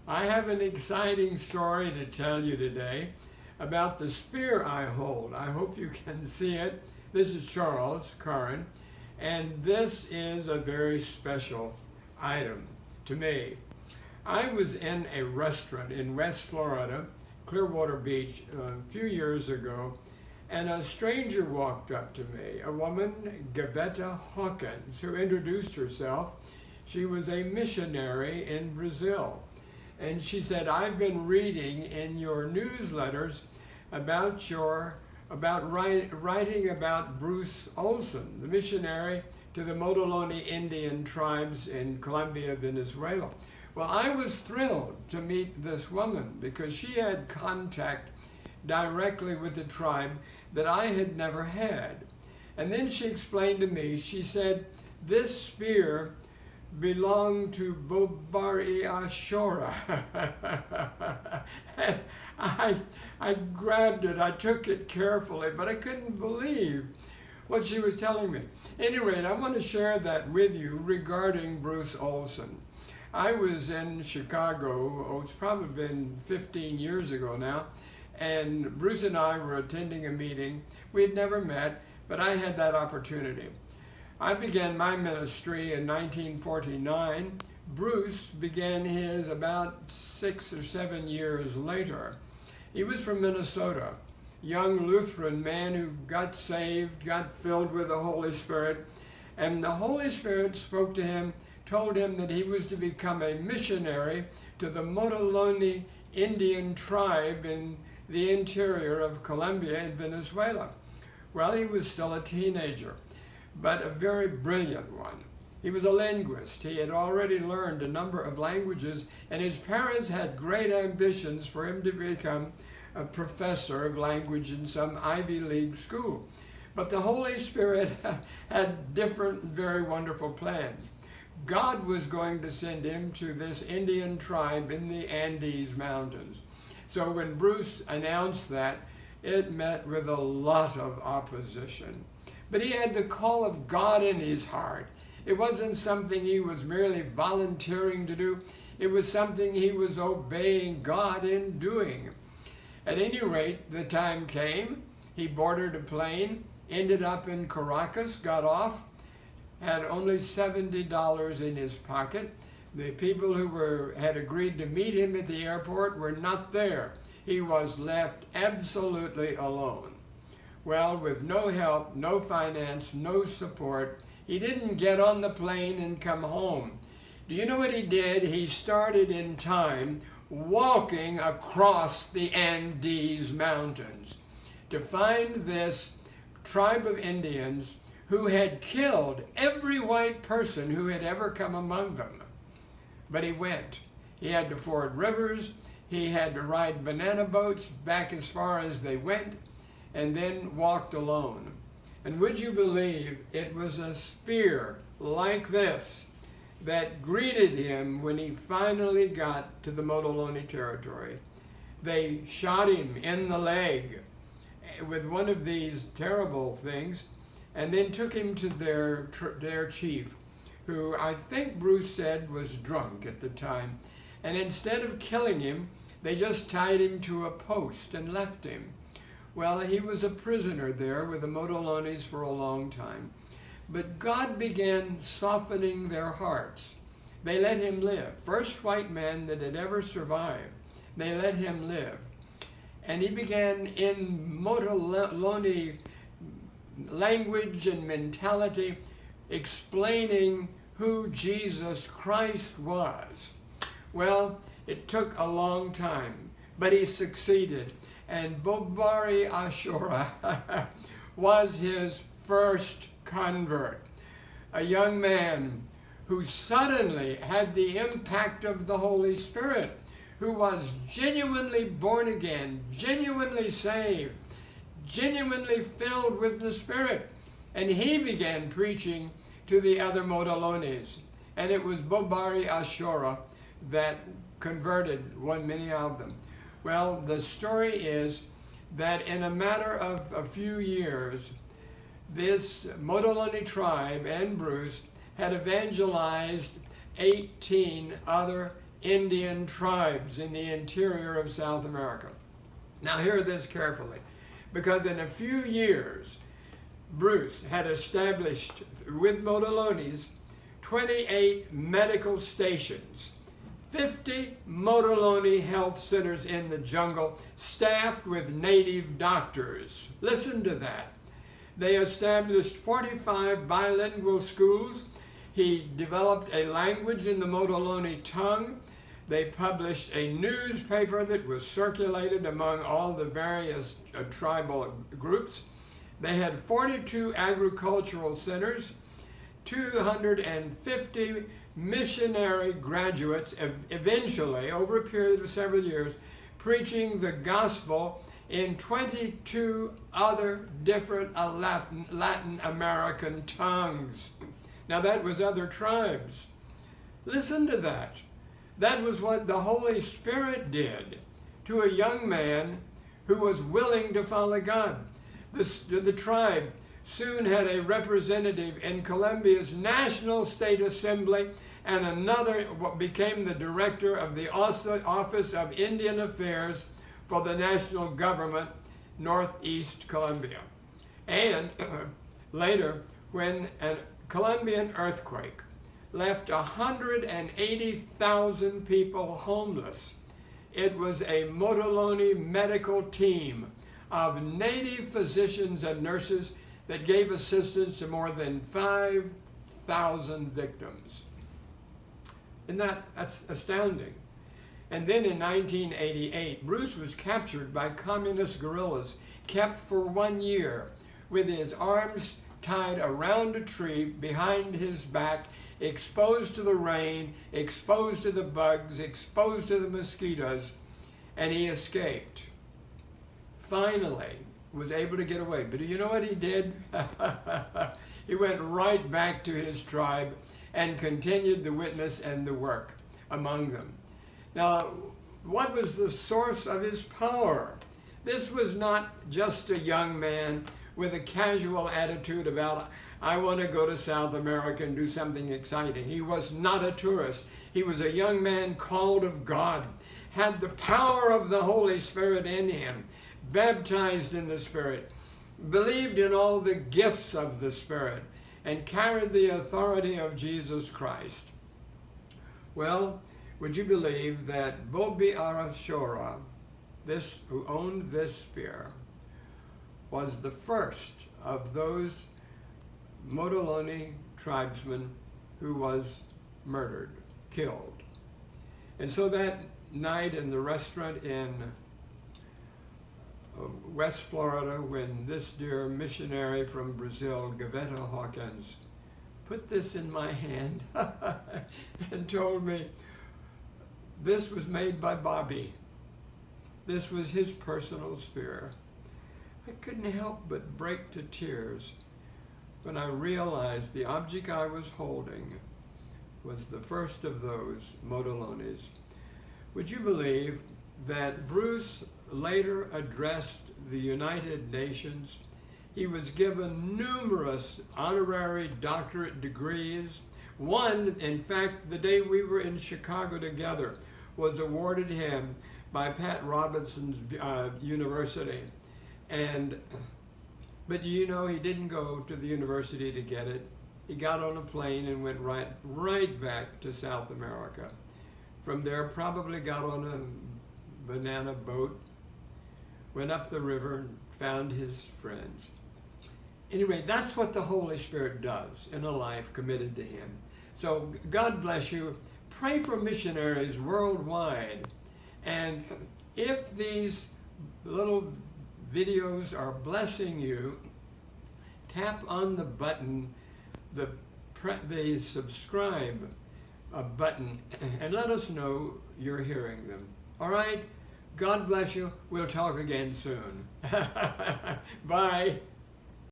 I have an exciting story to tell you today about the spear I hold. I hope you can see it. This is Charles Curran, and this is a very special item to me. I was in a restaurant in West Florida, Clearwater Beach, a few years ago, and a stranger walked up to me, a woman, Gavetta Hawkins, who introduced herself. She was a missionary in Brazil. And she said, I've been reading in your newsletters about writing about Bruce Olson, the missionary to the Motiloni Indian tribes in Colombia, Venezuela. Well, I was thrilled to meet this woman because she had contact directly with the tribe that I had never had. And then she explained to me, she said, this spear belonged to Bobari Ashora. And I grabbed it, I took it carefully, but I couldn't believe what she was telling me. Anyway, I want to share that with you regarding Bruce Olson. I was in Chicago, it's probably been 15 years ago now, and Bruce and I were attending a meeting. We had never met, but I had that opportunity. I began my ministry in 1949. Bruce began his about 6 or 7 years later. He was from Minnesota, young Lutheran man who got saved, got filled with the Holy Spirit, and the Holy Spirit spoke to him, told him that he was to become a missionary to the Motiloni Indian tribe in the interior of Colombia and Venezuela. Well, he was still a teenager, but a very brilliant one. He was a linguist. He had already learned a number of languages, and his parents had great ambitions for him to become a professor of language in some Ivy League school. But the Holy Spirit had different, very wonderful plans. God was going to send him to this Indian tribe in the Andes Mountains. So when Bruce announced that, it met with a lot of opposition. But he had the call of God in his heart. It wasn't something he was merely volunteering to do. It was something he was obeying God in doing. At any rate, the time came. He boarded a plane, ended up in Caracas, got off, had only $70 in his pocket. The people who had agreed to meet him at the airport were not there. He was left absolutely alone. Well, with no help, no finance, no support, he didn't get on the plane and come home. Do you know what he did? He started in time walking across the Andes Mountains to find this tribe of Indians who had killed every white person who had ever come among them. But he went. He had to ford rivers. He had to ride banana boats back as far as they went, and then walked alone. And would you believe it was a spear like this that greeted him when he finally got to the Motiloni territory. They shot him in the leg with one of these terrible things, and then took him to their chief, who I think Bruce said was drunk at the time. And instead of killing him, they just tied him to a post and left him. Well, he was a prisoner there with the Motilonis for a long time. But God began softening their hearts. They let him live. First white man that had ever survived. They let him live. And he began in Motiloni language and mentality explaining who Jesus Christ was. Well, it took a long time, but he succeeded. And Bobari Ashora was his first convert, a young man who suddenly had the impact of the Holy Spirit, who was genuinely born again, genuinely saved, genuinely filled with the Spirit. And he began preaching to the other Motilonis. And it was Bobari Ashora that converted many of them. Well, the story is that in a matter of a few years, this Motiloni tribe and Bruce had evangelized 18 other Indian tribes in the interior of South America. Now hear this carefully, because in a few years, Bruce had established with Motilonis 28 medical stations, 50 Motiloni health centers in the jungle, staffed with native doctors. Listen to that. They established 45 bilingual schools. He developed a language in the Motiloni tongue. They published a newspaper that was circulated among all the various tribal groups. They had 42 agricultural centers, 250 missionary graduates, eventually, over a period of several years, preaching the gospel in 22 other different Latin American tongues. Now that was other tribes. Listen to that. That was what the Holy Spirit did to a young man who was willing to follow God. The tribe soon had a representative in Colombia's National State Assembly, and another became the director of the Office of Indian Affairs for the national government, Northeast Colombia. And later, when a Colombian earthquake left 180,000 people homeless, it was a Motiloni medical team of native physicians and nurses that gave assistance to more than 5,000 victims. And that's astounding. And then in 1988, Bruce was captured by communist guerrillas, kept for 1 year with his arms tied around a tree behind his back, exposed to the rain, exposed to the bugs, exposed to the mosquitoes, and he escaped. Finally, was able to get away. But do you know what he did? He went right back to his tribe and continued the witness and the work among them. Now, what was the source of his power? This was not just a young man with a casual attitude about, I want to go to South America and do something exciting. He was not a tourist. He was a young man called of God, had the power of the Holy Spirit in him, baptized in the Spirit, believed in all the gifts of the Spirit, and carried the authority of Jesus Christ. Well, would you believe that Bobi Arashora, who owned this spear, was the first of those Motiloni tribesmen who was murdered, killed. And so that night in the restaurant in West Florida, when this dear missionary from Brazil, Gaveta Hawkins, put this in my hand and told me this was made by Bobby. This was his personal spear. I couldn't help but break to tears when I realized the object I was holding was the first of those Motilonis. Would you believe that Bruce later addressed the United Nations? He was given numerous honorary doctorate degrees. One, in fact, the day we were in Chicago together, was awarded him by Pat Robinson's university. But you know, he didn't go to the university to get it. He got on a plane and went right back to South America. From there, probably got on a banana boat, went up the river, and found his friends. Anyway, that's what the Holy Spirit does in a life committed to Him. So God bless you. Pray for missionaries worldwide. And if these little videos are blessing you, tap on the button, the subscribe button, and let us know you're hearing them. All right? God bless you. We'll talk again soon. Bye.